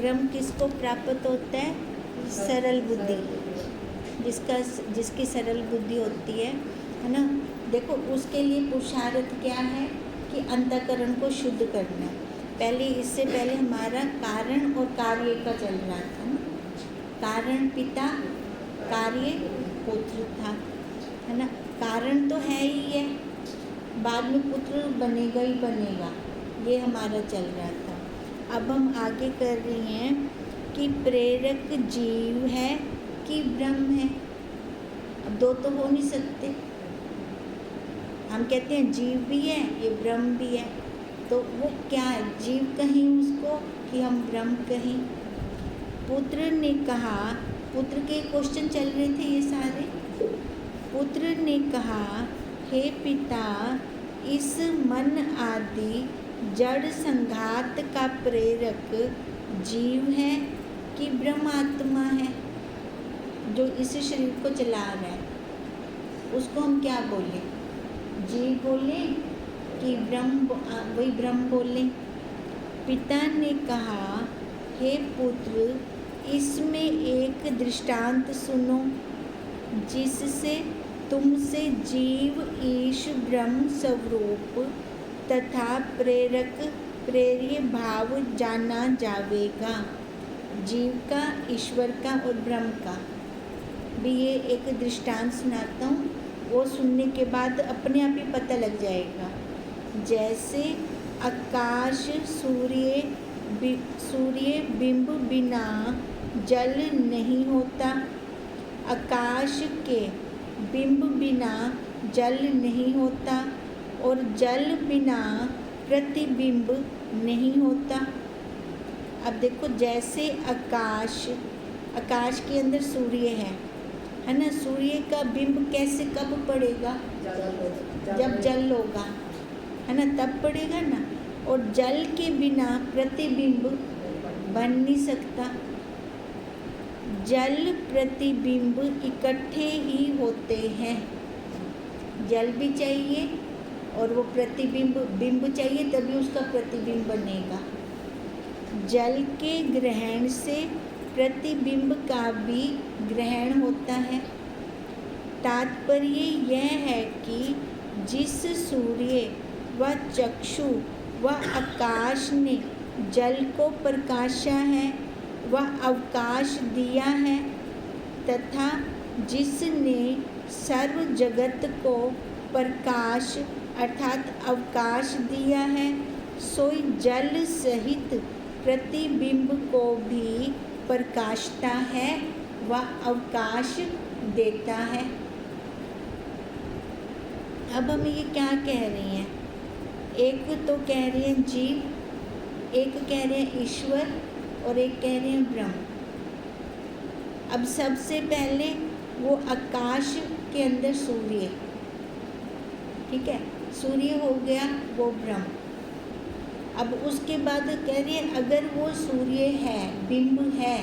ब्रह्म किसको प्राप्त होता है? सरल बुद्धि, जिसकी सरल बुद्धि होती है ना। देखो उसके लिए पुरुषार्थ क्या है कि अंतःकरण को शुद्ध करना है। पहले इससे पहले हमारा कारण और कार्य का चल रहा था ना। कारण पिता, कार्य पुत्र था, है ना। कारण तो है ही है, बाद में पुत्र बनेगा ही बनेगा, ये हमारा चल रहा था। अब हम आगे कर रही हैं कि प्रेरक जीव है कि ब्रह्म है। अब दो तो हो नहीं सकते। हम कहते हैं जीव भी है, ये ब्रह्म भी है, तो वो क्या है? जीव कहें उसको कि हम ब्रह्म कहें? पुत्र ने कहा, पुत्र के क्वेश्चन चल रहे थे ये सारे। पुत्र ने कहा, हे पिता, इस मन आदि जड़ संघात का प्रेरक जीव है कि ब्रह्मात्मा है जो इस शरीर को चला रहा है? उसको हम क्या बोले? जीव बोले कि ब्रह्म? वही ब्रह्म बोले। पिता ने कहा, हे पुत्र, इसमें एक दृष्टांत सुनो जिससे तुमसे जीव ईश ब्रह्म स्वरूप तथा प्रेरक प्रेर्य भाव जाना जावेगा। जीव का, ईश्वर का और ब्रह्म का भी ये एक दृष्टांत सुनाता हूँ, वो सुनने के बाद अपने आप ही पता लग जाएगा। जैसे आकाश सूर्य बिंब बिना जल नहीं होता, आकाश के बिंब बिना जल नहीं होता और जल बिना प्रतिबिंब नहीं होता। अब देखो, जैसे आकाश के अंदर सूर्य है ना। सूर्य का बिंब कैसे, कब पड़ेगा? जब जल होगा, है ना, तब पड़ेगा ना। और जल के बिना प्रतिबिंब बन नहीं सकता। जल प्रतिबिंब इकट्ठे ही होते हैं। जल भी चाहिए और वो बिंब चाहिए, तभी उसका प्रतिबिंब बनेगा। जल के ग्रहण से प्रतिबिंब का भी ग्रहण होता है। तात्पर्य यह है कि जिस सूर्य व चक्षु व आकाश ने जल को प्रकाशा है व अवकाश दिया है तथा जिसने सर्व जगत को प्रकाश अर्थात अवकाश दिया है, सोई जल सहित प्रतिबिंब को भी प्रकाशता है व अवकाश देता है। अब हम ये क्या कह रही हैं? एक तो कह रहे हैं जीव, एक कह रहे हैं ईश्वर और एक कह रहे हैं ब्रह्म। अब सबसे पहले वो आकाश के अंदर सूर्य, ठीक है, सूर्य हो गया वो ब्रह्म। अब उसके बाद कह रही है अगर वो सूर्य है, बिंब है,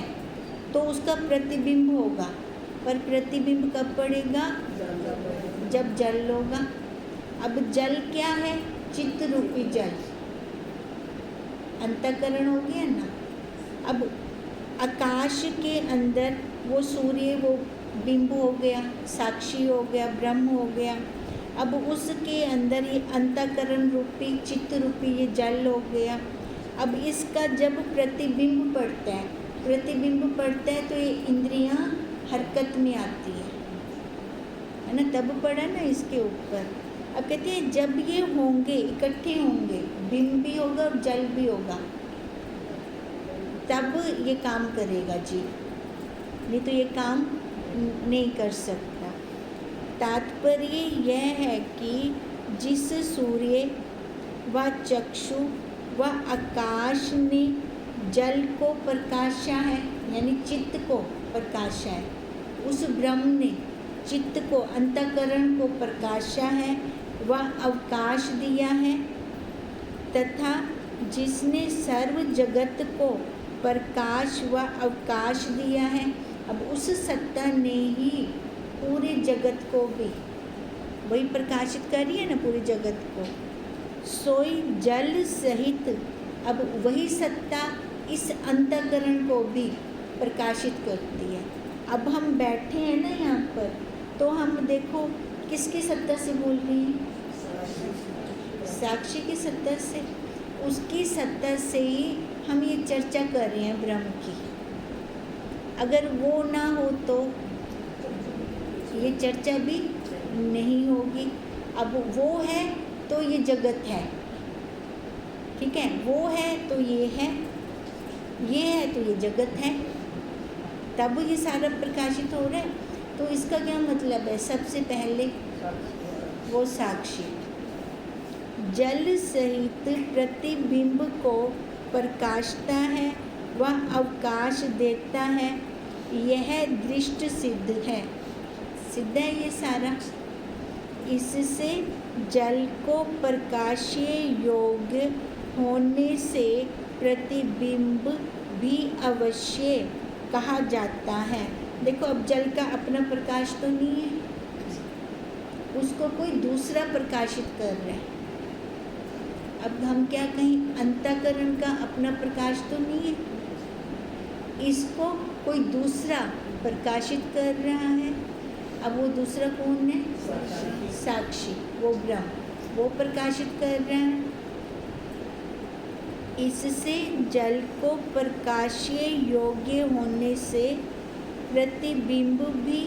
तो उसका प्रतिबिंब होगा, पर प्रतिबिंब कब पड़ेगा? जब जल होगा। अब जल क्या है? चित्त रूपी जल, अंतःकरण हो गया ना। अब आकाश के अंदर वो सूर्य, वो बिंब हो गया, साक्षी हो गया, ब्रह्म हो गया। अब उसके अंदर ये अंतःकरण रूपी, चित्त रूपी ये जल हो गया। अब इसका जब प्रतिबिंब पड़ता है तो ये इंद्रियां हरकत में आती है ना, तब पड़ा ना इसके ऊपर। अब कहते हैं जब ये होंगे, इकट्ठे होंगे, बिंब भी होगा और जल भी होगा, तब ये काम करेगा जी, नहीं तो ये काम नहीं कर सकता। तात्पर्य यह है कि जिस सूर्य व चक्षु व आकाश ने जल को प्रकाशा है, यानी चित्त को प्रकाशा है, उस ब्रह्म ने चित्त को, अंतःकरण को प्रकाशा है व अवकाश दिया है तथा जिसने सर्व जगत को प्रकाश व अवकाश दिया है। अब उस सत्ता ने ही पूरे जगत को भी वही प्रकाशित कर रही है ना, पूरे जगत को। सोई जल सहित, अब वही सत्ता इस अंतःकरण को भी प्रकाशित करती है। अब हम बैठे हैं ना यहाँ पर, तो हम देखो किसकी सत्ता से बोल रहे हैं? साक्षी की सत्ता से। उसकी सत्ता से ही हम ये चर्चा कर रहे हैं ब्रह्म की। अगर वो ना हो तो ये चर्चा भी नहीं होगी। अब वो है तो ये जगत है, ठीक है, वो है तो ये है तो ये जगत है, तब ये सारा प्रकाशित हो रहा है। तो इसका क्या मतलब है? सबसे पहले वो साक्षी जल सहित प्रतिबिंब को प्रकाशता है, वह अवकाश देता है, यह दृष्ट सिद्ध है। सिद्ध है ये सारा। इससे जल को प्रकाशीय योग्य होने से प्रतिबिंब भी अवश्य कहा जाता है। देखो अब जल का अपना प्रकाश तो नहीं है, उसको कोई दूसरा प्रकाशित कर रहा है। अब हम क्या कहें, अंतःकरण का अपना प्रकाश तो नहीं है, इसको कोई दूसरा प्रकाशित कर रहा है। अब वो दूसरा कौन है? साक्षी, वो ब्रह्म, वो प्रकाशित कर रहा है। इससे जल को प्रकाशीय योग्य होने से प्रतिबिंब भी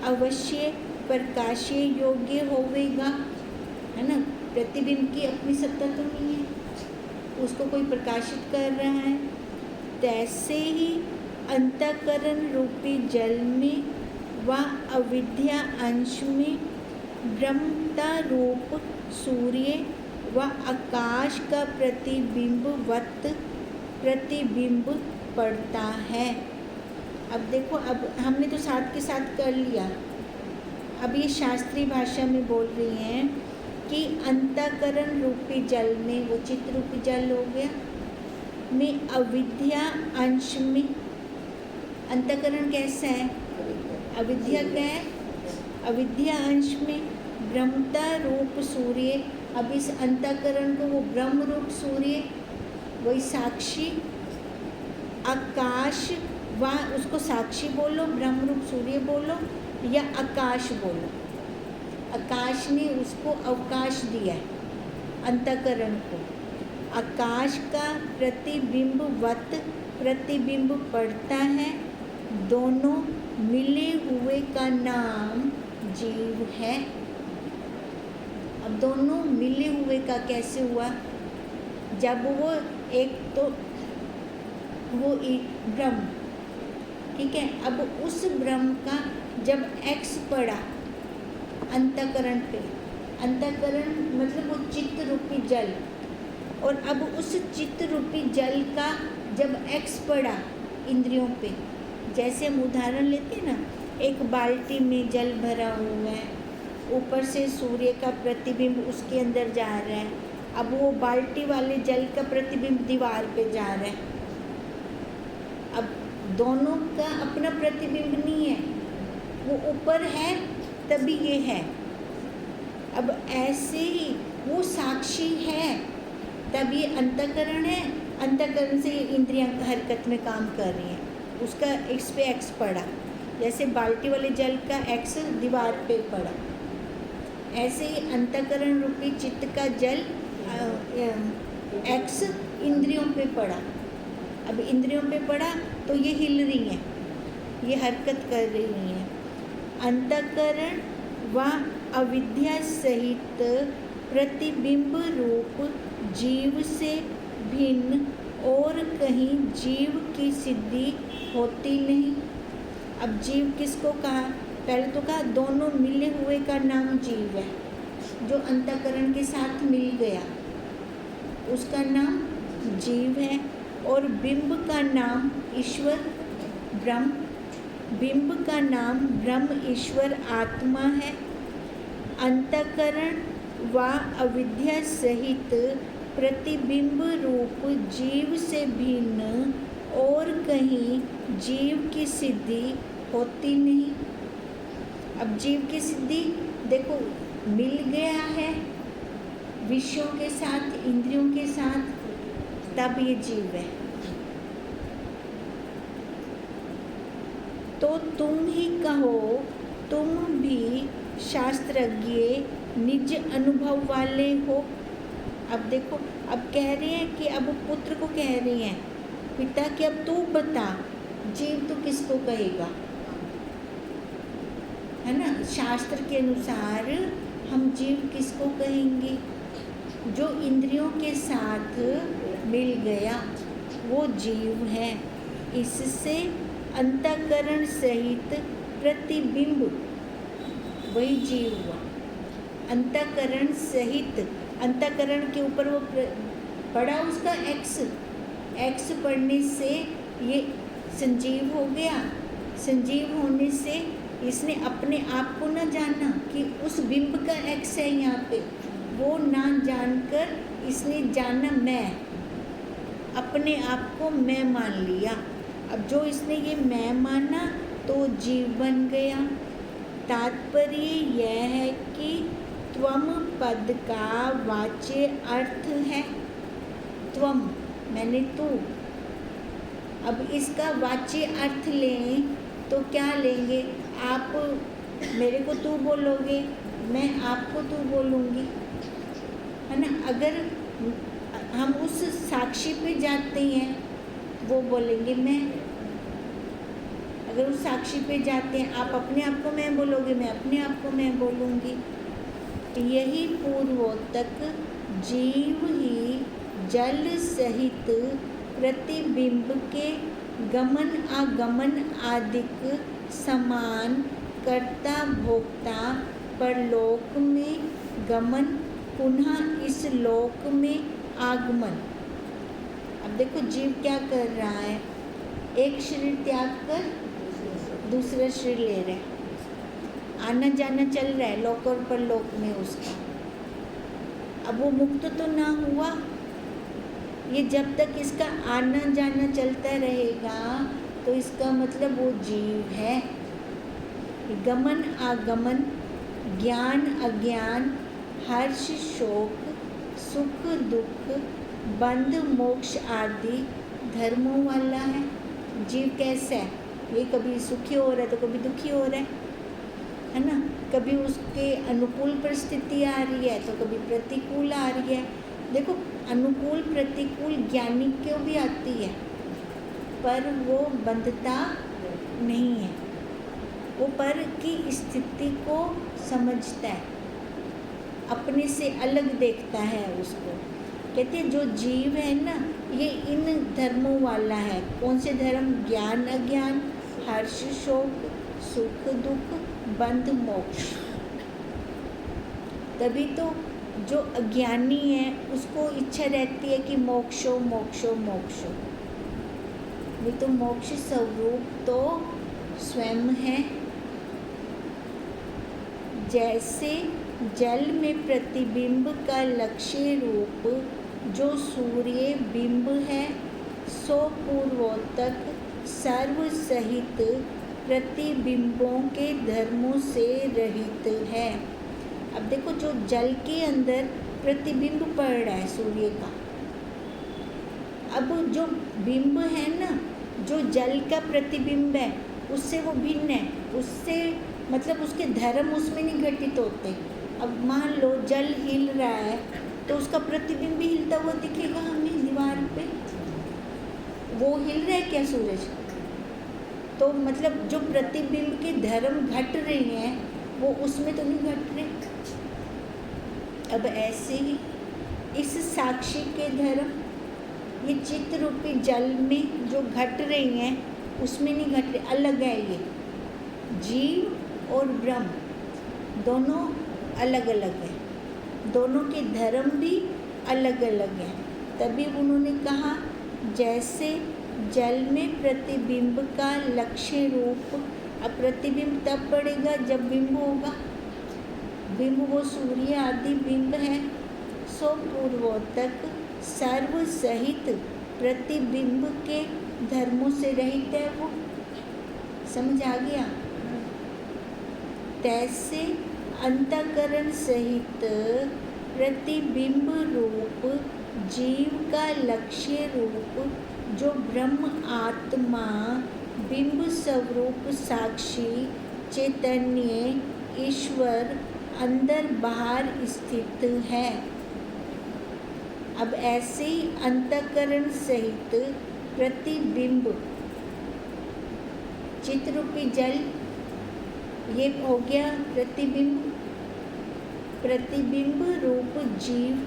अवश्य प्रकाशीय योग्य होवेगा, है ना। प्रतिबिंब की अपनी सत्ता तो नहीं है, उसको कोई प्रकाशित कर रहा है। तैसे ही अंतःकरण रूपी जल में व अविद्या अंश में ब्रह्मता रूप सूर्य व आकाश का प्रतिबिंबवत प्रतिबिंब पड़ता है। अब देखो, अब हमने तो साथ के साथ कर लिया। अब ये शास्त्रीय भाषा में बोल रही हैं कि अंतःकरण रूपी जल में, वो चित्त रूपी जल हो गया, में अविद्या अंश में, अंतःकरण कैसा है? अविद्या क्या है? अविद्या अंश में ब्रह्मता रूप सूर्य। अब इस अंतःकरण को वो ब्रह्म रूप सूर्य, वही साक्षी, आकाश, वह उसको साक्षी बोलो, ब्रह्म रूप सूर्य बोलो या आकाश बोलो। आकाश ने उसको अवकाश दिया है अंतःकरण को। आकाश का प्रतिबिंबवत प्रतिबिंब पड़ता है, दोनों मिले हुए का नाम जीव है। अब दोनों मिले हुए का कैसे हुआ? जब वो एक तो वो एक ब्रह्म, ठीक है, अब उस ब्रह्म का जब एक्स पड़ा अंतःकरण पे, अंतःकरण मतलब वो चित्त रूपी जल, और अब उस चित्त रूपी जल का जब एक्स पड़ा इंद्रियों पे, जैसे हम उदाहरण लेते हैं ना, एक बाल्टी में जल भरा हुआ है, ऊपर से सूर्य का प्रतिबिंब उसके अंदर जा रहा है। अब वो बाल्टी वाले जल का प्रतिबिंब दीवार पे जा रहा है। अब दोनों का अपना प्रतिबिंब नहीं है, वो ऊपर है तभी ये है। अब ऐसे ही वो साक्षी है तब ये अंतःकरण है, अंतःकरण से इंद्रियां हरकत में काम कर रही हैं, उसका एक्स पे एक्स पड़ा, जैसे बाल्टी वाले जल का एक्स दीवार पे पड़ा, ऐसे ही अंतःकरण रूपी चित्त का जल एक्स इंद्रियों पे पड़ा। अब इंद्रियों पे पड़ा तो ये हिल रही हैं, ये हरकत कर रही हैं। अंतःकरण व अविद्या सहित प्रतिबिंब रूप जीव से भिन्न और कहीं जीव की सिद्धि होती नहीं। अब जीव किसको कहा? पहले तो कहा दोनों मिले हुए का नाम जीव है, जो अंतःकरण के साथ मिल गया उसका नाम जीव है, और बिंब का नाम ईश्वर ब्रह्म, बिंब का नाम ब्रह्म ईश्वर आत्मा है। अंतःकरण व अविद्या सहित प्रतिबिंब रूप जीव से भिन्न और कहीं जीव की सिद्धि होती नहीं। अब जीव की सिद्धि देखो, मिल गया है विषयों के साथ, इंद्रियों के साथ, तब ये जीव है। तो तुम ही कहो, तुम भी शास्त्रज्ञ निज अनुभव वाले हो। अब देखो, अब कह रहे हैं कि अब पुत्र को कह रही हैं, पिता कि अब तू बता, जीव तो किसको कहेगा, है ना। शास्त्र के अनुसार हम जीव किसको कहेंगे? जो इंद्रियों के साथ मिल गया वो जीव है। इससे अंतःकरण सहित प्रतिबिंब वही जीव हुआ। अंतःकरण सहित, अंतःकरण के ऊपर वो पड़ा उसका एक्स पढ़ने से ये संजीव हो गया। संजीव होने से इसने अपने आप को न जाना कि उस बिंब का एक्स है यहाँ पे, वो ना जानकर इसने जाना मैं, अपने आप को मैं मान लिया। अब जो इसने ये मैं माना तो जीव बन गया। तात्पर्य यह है कि त्वम पद का वाच्य अर्थ है त्वम, मैंने तू। अब इसका वाच्य अर्थ लें तो क्या लेंगे? आप मेरे को तू बोलोगे, मैं आपको तू बोलूँगी, है ना। अगर हम उस साक्षी पे जाते हैं वो बोलेंगे मैं। अगर उस साक्षी पे जाते हैं, आप अपने आप को मैं बोलोगे, मैं अपने आप को मैं बोलूँगी। यही पूर्वोत्तक जीव ही जल सहित प्रतिबिंब के गमन आगमन आदिक समान कर्ता भोक्ता परलोक में गमन, पुनः इस लोक में आगमन। अब देखो जीव क्या कर रहा है, एक शरीर त्याग कर दूसरा शरीर ले रहा है, आना जाना चल रहा है लोक और परलोक में उसका। अब वो मुक्त तो ना हुआ, ये जब तक इसका आना जाना चलता रहेगा तो इसका मतलब वो जीव है। गमन आगमन, ज्ञान अज्ञान, हर्ष शोक, सुख दुख, बंध मोक्ष आदि धर्मों वाला है। जीव कैसा है? ये कभी सुखी हो रहा है तो कभी दुखी हो रहा है ना। कभी उसके अनुकूल परिस्थिति आ रही है तो कभी प्रतिकूल आ रही है। देखो, अनुकूल प्रतिकूल ज्ञानी को भी आती है, पर वो बंधता नहीं है, वो पर की स्थिति को समझता है, अपने से अलग देखता है उसको। कहते हैं जो जीव है ना, ये इन धर्मों वाला है। कौन से धर्म? ज्ञान अज्ञान, हर्ष शोक, सुख दुख, बंध मोक्ष। तभी तो जो अज्ञानी है उसको इच्छा रहती है कि मोक्षो मोक्षो मोक्षो। ये तो मोक्ष स्वरूप तो स्वयं है। जैसे जल में प्रतिबिंब का लक्ष्य रूप जो सूर्य बिंब है, सो पूर्वोत्तक सर्व सहित प्रतिबिंबों के धर्मों से रहित है। अब देखो, जो जल के अंदर प्रतिबिंब पड़ रहा है सूर्य का, अब जो बिंब है ना, जो जल का प्रतिबिंब है उससे वो भिन्न है, उससे मतलब उसके धर्म उसमें नहीं घटित होते। अब मान लो जल हिल रहा है तो उसका प्रतिबिंब भी हिलता हुआ दिखेगा हमें दीवार पे। वो हिल रहा है क्या सूरज? तो मतलब जो प्रतिबिंब के धर्म घट रहे हैं वो उसमें तो नहीं घट रहे। अब ऐसे ही इस साक्षी के धर्म, ये चित्त रूपी जल में जो घट रही हैं उसमें नहीं घट रहे, अलग है। ये जीव और ब्रह्म दोनों अलग अलग हैं, दोनों के धर्म भी अलग अलग हैं। तभी उन्होंने कहा जैसे जल में प्रतिबिंब का लक्ष्य रूप, अब प्रतिबिंब तब पड़ेगा जब बिंब होगा, बिंब वो सूर्य आदि बिंब है। सो पूर्वोत्तक सर्व सहित प्रतिबिंब के धर्मों से रहित है वो। समझ आ गया? तैसे अंतःकरण सहित प्रतिबिंब रूप जीव का लक्ष्य रूप जो ब्रह्म आत्मा बिंब स्वरूप साक्षी चैतन्य ईश्वर अंदर बाहर स्थित है। अब ऐसे ही अंतःकरण सहित प्रतिबिंब चित्रूपी जल, ये हो गया प्रतिबिंब। प्रतिबिंब रूप जीव,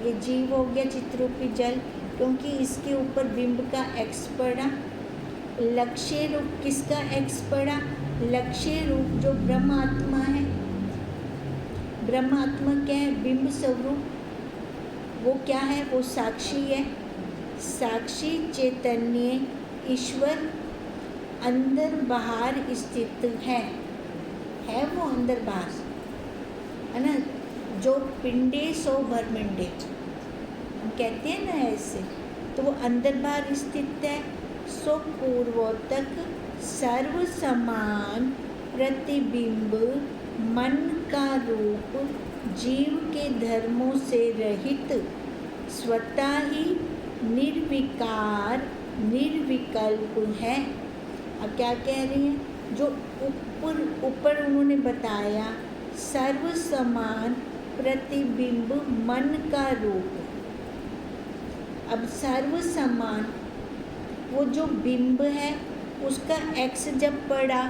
ये जीव हो गया चित्रूपी जल, क्योंकि इसके ऊपर बिंब का एक्स पड़ा। लक्ष्य रूप किसका एक्स पड़ा? लक्ष्य रूप जो ब्रह्म आत्मा है। ब्रह्म आत्मा क्या है? बिंब स्वरूप, वो क्या है? वो साक्षी है। साक्षी चैतन्य ईश्वर अंदर बाहर स्थित है वो अंदर बाहर, है ना। जो पिंडे सो ब्रह्मंडे हम कहते हैं ना ऐसे, तो वो अंदर बाहर स्थित है। सो पूर्वोत्तक सर्व समान प्रतिबिंब मन का रूप जीव के धर्मों से रहित स्वतः ही निर्विकार निर्विकल्प है। अब क्या कह रही हैं? जो ऊपर उन्होंने बताया सर्व समान प्रतिबिंब मन का रूप। अब सर्व समान वो जो बिंब है उसका एक्स जब पड़ा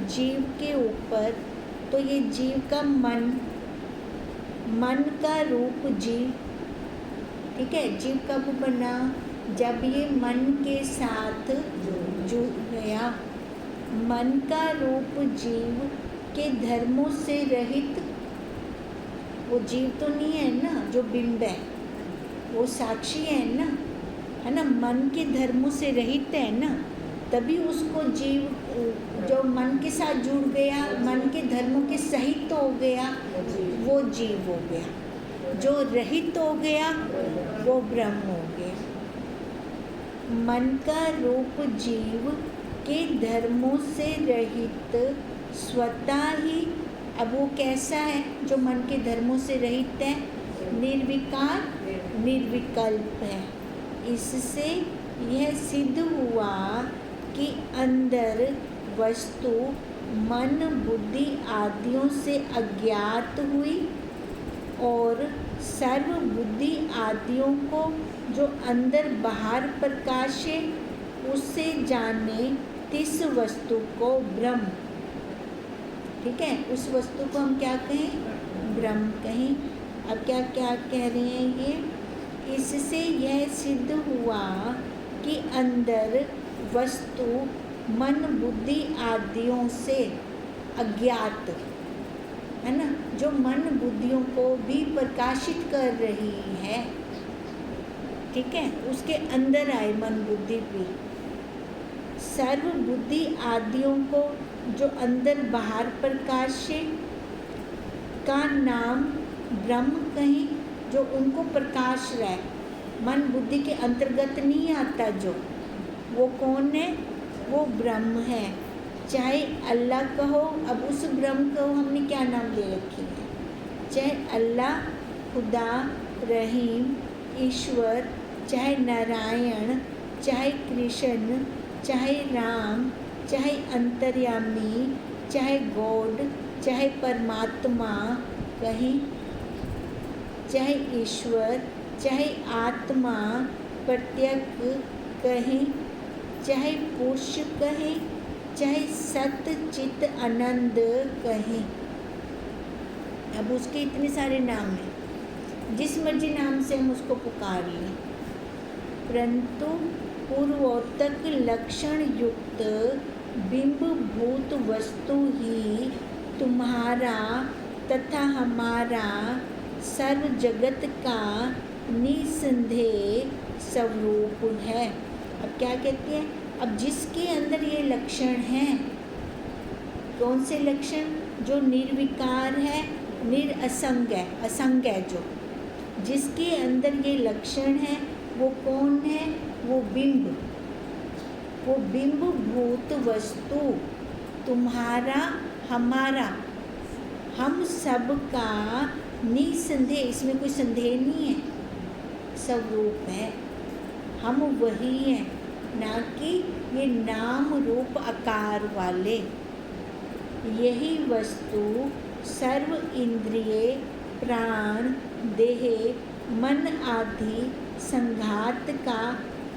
जीव के ऊपर, तो ये जीव का मन का रूप जीव, ठीक है। जीव कब बना? जब ये मन के साथ जुड़ गया। मन का रूप जीव के धर्मों से रहित, वो जीव तो नहीं है ना, जो बिंब है वो साक्षी है ना, है ना। मन के धर्मों से रहित है ना, तभी उसको जीव, जो मन के साथ जुड़ गया, मन के धर्मों के सहित हो गया, वो जीव हो गया। जो रहित हो गया वो ब्रह्म हो गया। मन का रूप जीव के धर्मों से रहित स्वतः ही, अब वो कैसा है? जो मन के धर्मों से रहित है, निर्विकार निर्विकल्प है। इससे यह सिद्ध हुआ कि अंदर वस्तु मन बुद्धि आदियों से अज्ञात हुई और सर्व बुद्धि आदियों को जो अंदर बाहर प्रकाशे उससे जाने तिस वस्तु को ब्रह्म, ठीक है। उस वस्तु को हम क्या कहें? ब्रह्म कहें। अब क्या क्या कह रहे हैं ये? इससे यह सिद्ध हुआ कि अंदर वस्तु मन बुद्धि आदियों से अज्ञात, है ना, जो मन बुद्धियों को भी प्रकाशित कर रही है, ठीक है, उसके अंदर आए मन बुद्धि भी। सर्व बुद्धि आदियों को जो अंदर बाहर प्रकाशे का नाम ब्रह्म कहीं, जो उनको प्रकाश रहा है, मन बुद्धि के अंतर्गत नहीं आता, जो वो कौन है? वो ब्रह्म है। चाहे अल्लाह कहो, अब उस ब्रह्म को हमने क्या नाम दे रखी है? चाहे अल्लाह, खुदा, रहीम, ईश्वर, चाहे नारायण, चाहे कृष्ण, चाहे राम, चाहे अंतर्यामी, चाहे गॉड, चाहे परमात्मा कहीं, चाहे ईश्वर, चाहे आत्मा प्रत्यक कहीं, चाहे पुरुष कहीं, चाहे सत्य चित आनंद कहें। अब उसके इतने सारे नाम हैं, जिस मर्जी नाम से हम उसको पुकार लें, परंतु पूर्वोत्तक लक्षण युक्त बिंब भूत वस्तु ही तुम्हारा तथा हमारा सर्व जगत का निसंदेह स्वरूप है। अब क्या कहते हैं? अब जिसके अंदर ये लक्षण हैं, कौन से लक्षण? जो निर्विकार है, निरअसंग है, असंग है, जो जिसके अंदर ये लक्षण है वो कौन है? वो बिंब, वो बिंब भूत वस्तु तुम्हारा हमारा हम सब का निसंदेह, इसमें कोई संदेह नहीं है, स्वरूप है। हम वही हैं ना कि ये नाम रूप आकार वाले। यही वस्तु सर्व इंद्रिय प्राण देह मन आदि संघात का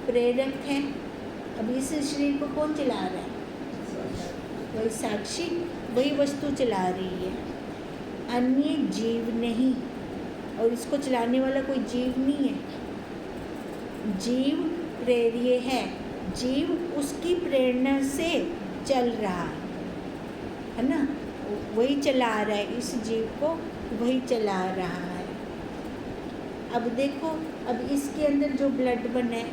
प्रेरक है। अब इस शरीर को कौन चला रहा है? वही साक्षी, वही वस्तु चला रही है, अन्य जीव नहीं। और इसको चलाने वाला कोई जीव नहीं है। जीव प्रेर्य है, जीव उसकी प्रेरणा से चल रहा है ना, वही चला रहा है, इस जीव को वही चला रहा है। अब देखो, अब इसके अंदर जो ब्लड बना है,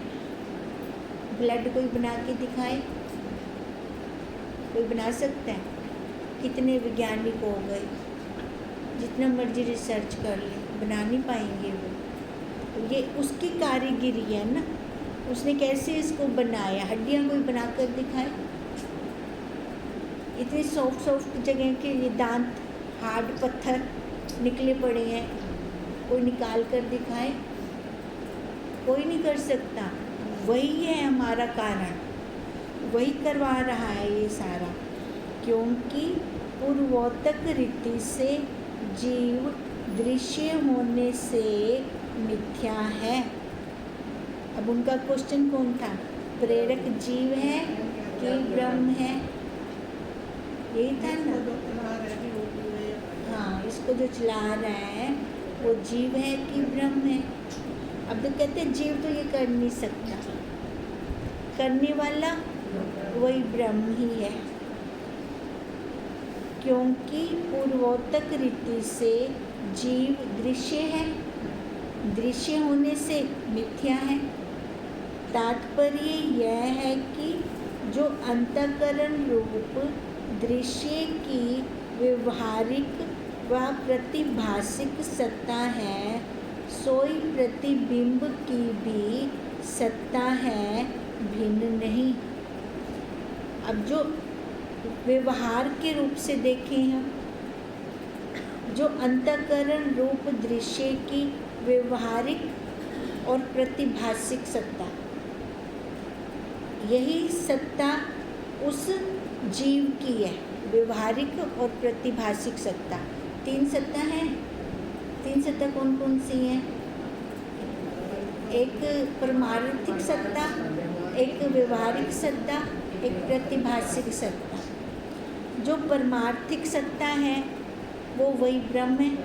ब्लड कोई बना के दिखाए? कोई बना सकता है? कितने वैज्ञानिक हो गए, जितना मर्जी रिसर्च कर ले, बना नहीं पाएंगे वो। ये उसकी कारीगिरी है ना, उसने कैसे इसको बनाया। हड्डियाँ कोई बना कर दिखाए? इतनी सॉफ्ट सॉफ्ट जगह के ये दांत, हार्ड पत्थर निकले पड़े हैं, कोई निकाल कर दिखाए? कोई नहीं कर सकता। वही है हमारा कारण, वही करवा रहा है ये सारा, क्योंकि पूर्वोत्तक रीति से जीव दृश्य होने से मिथ्या है। अब उनका क्वेश्चन कौन था? प्रेरक जीव है कि ब्रह्म है? यही था ना। हाँ, इसको जो चला रहा है वो जीव है कि ब्रह्म है? अब तो कहते हैं जीव तो ये कर नहीं सकता, करने वाला वही ब्रह्म ही है, क्योंकि पूर्वोत्तक रीति से जीव दृश्य है, दृश्य होने से मिथ्या है। तात्पर्य यह है कि जो अंतःकरण रूप दृश्य की व्यवहारिक व प्रतिभासिक सत्ता है, सोई प्रतिबिंब की भी सत्ता है, भिन्न नहीं। अब जो व्यवहार के रूप से देखें हम, जो अंतःकरण रूप दृश्य की व्यवहारिक और प्रतिभासिक सत्ता, यही सत्ता उस जीव की है, व्यवहारिक और प्रतिभासिक सत्ता। तीन सत्ता है। तीन सत्ता कौन कौन सी हैं? एक परमार्थिक सत्ता, एक व्यवहारिक सत्ता, एक प्रतिभासिक सत्ता। जो परमार्थिक सत्ता है वो वही ब्रह्म है,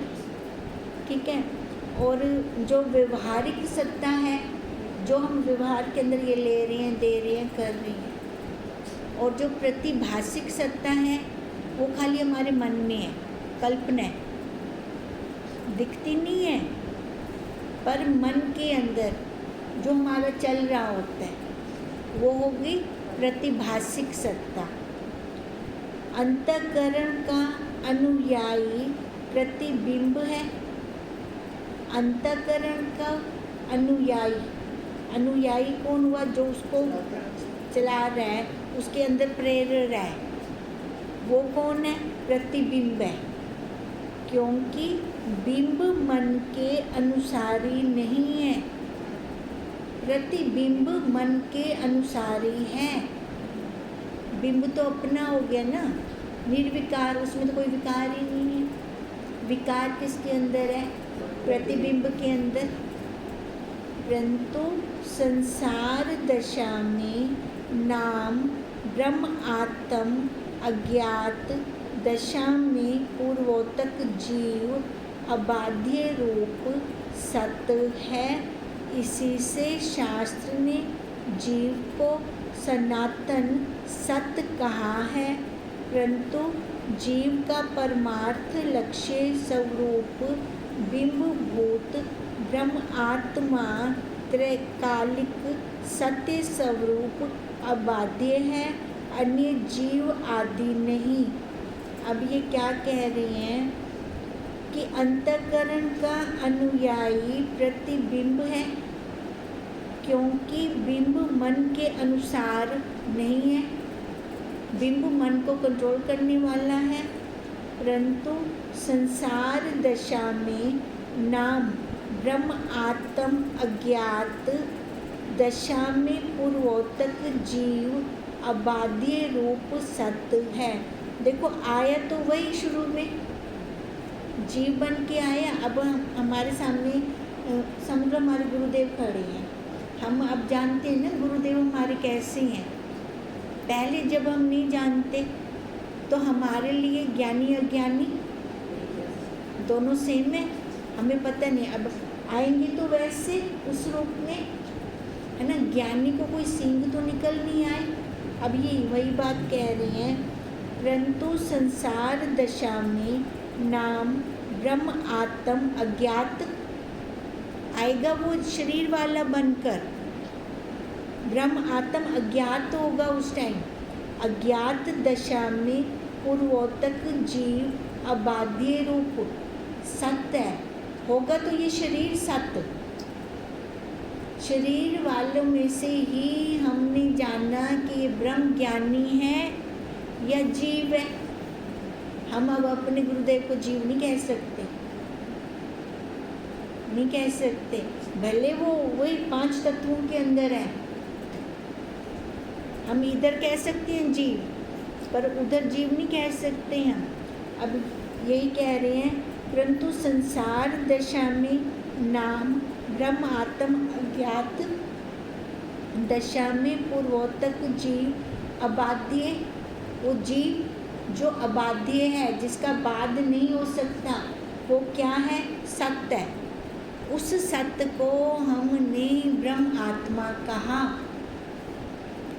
ठीक है। और जो व्यवहारिक सत्ता है, जो हम व्यवहार के अंदर ये ले रहे हैं, दे रहे हैं, कर रहे हैं। और जो प्रतिभासिक सत्ता है वो खाली हमारे मन में है, कल्पना है, दिखती नहीं है, पर मन के अंदर जो हमारा चल रहा होता है वो होगी प्रतिभासिक सत्ता। अंतःकरण का अनुयायी प्रतिबिंब है। अंतःकरण का अनुयायी, अनुयायी कौन हुआ? जो उसको चला रहा है, उसके अंदर प्रेर रहा है, वो कौन है? प्रतिबिंब है। क्योंकि बिंब मन के अनुसारी नहीं है, प्रतिबिंब मन के अनुसारी है। बिंब तो अपना हो गया ना, निर्विकार, उसमें तो कोई विकार ही नहीं है। विकार किसके अंदर है? प्रतिबिंब के अंदर। परंतु संसार दशा में नाम ब्रह्म आत्म अज्ञात दशा में पूर्वोत्तक जीव अबाध्य रूप सत्य है। इसी से शास्त्र ने जीव को सनातन सत्य कहा है। परंतु जीव का परमार्थ लक्ष्य स्वरूप बिंबभूत ब्रह्म आत्मा त्रैकालिक सत्य स्वरूप अबाध्य है, अन्य जीव आदि नहीं। अब ये क्या कह रहे हैं कि अंतःकरण का अनुयायी प्रतिबिंब है, क्योंकि बिंब मन के अनुसार नहीं है, बिंब मन को कंट्रोल करने वाला है। परंतु संसार दशा में नाम ब्रह्म आत्म अज्ञात दशा में पूर्वोत्तक जीव अबाध्य रूप सत्य है। देखो आया तो वही शुरू में जीव बन के आया। अब हमारे सामने समझो हमारे गुरुदेव खड़े हैं, हम अब जानते हैं ना गुरुदेव हमारे कैसे हैं। पहले जब हम नहीं जानते तो हमारे लिए ज्ञानी अज्ञानी दोनों सेम है, हमें पता नहीं। अब आएंगे तो वैसे उस रूप में, है ना। ज्ञानी को कोई सींग तो निकल नहीं आए। अब ये वही बात कह रहे हैं, परंतु संसार दशा में नाम ब्रह्म आत्म अज्ञात आएगा, वो शरीर वाला बनकर ब्रह्म आत्म अज्ञात होगा उस टाइम। अज्ञात दशा में पूर्वोत्तक जीव अबाध्य रूप सत्य है होगा, तो ये शरीर सत्य। शरीर वालों में से ही हमने जाना कि ये ब्रह्म ज्ञानी है या जीव है। हम अब अपने गुरुदेव को जीव नहीं कह सकते, नहीं कह सकते, भले वो वही 5 तत्वों के अंदर है। हम इधर कह सकते हैं जीव, पर उधर जीव नहीं कह सकते हम। अब यही कह रहे हैं, परंतु संसार दशा में नाम ब्रह्म आत्म अज्ञात दशा में पूर्वोत्तक जीव अबाध्य, वो जीव जो अबाध्य है, जिसका बाध नहीं हो सकता, वो क्या है? सत्य है। उस सत्य को हमने ब्रह्म आत्मा कहा।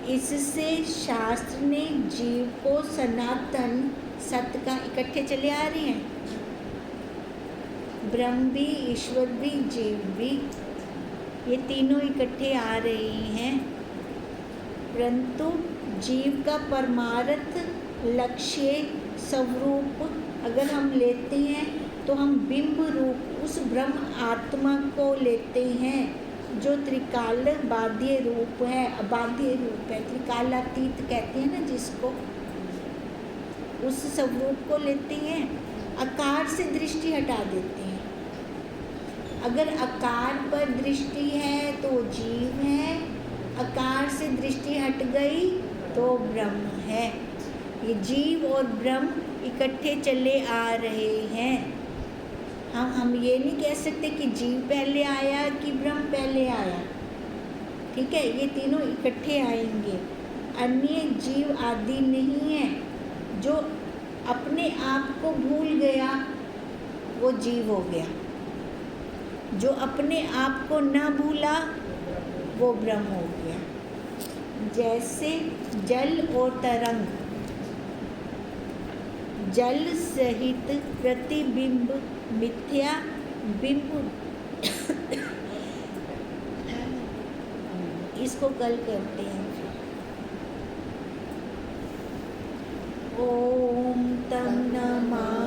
इससे शास्त्र ने जीव को सनातन सत्य का इकट्ठे चले आ रहे हैं। ब्रह्म भी, ईश्वर भी, जीव भी, ये तीनों इकट्ठे आ रहे हैं। परंतु जीव का परमार्थ लक्ष्य स्वरूप अगर हम लेते हैं तो हम बिंब रूप उस ब्रह्म आत्मा को लेते हैं जो त्रिकाल बाध्य रूप है, अबाध्य रूप है, त्रिकालातीत कहते हैं ना जिसको, उस स्वरूप को लेते हैं। आकार से दृष्टि हटा देते हैं। अगर आकार पर दृष्टि है तो जीव है, आकार से दृष्टि हट गई तो ब्रह्म है। ये जीव और ब्रह्म इकट्ठे चले आ रहे हैं। हम ये नहीं कह सकते कि जीव पहले आया कि ब्रह्म पहले आया, ठीक है। ये तीनों इकट्ठे आएंगे। अन्य जीव आदि नहीं है। जो अपने आप को भूल गया वो जीव हो गया, जो अपने आप को न भूला वो ब्रह्म हो गया। जैसे जल और तरंग, जल सहित प्रतिबिंब मिथ्या बिंब, इसको कल करते हैं। ओम तम नमः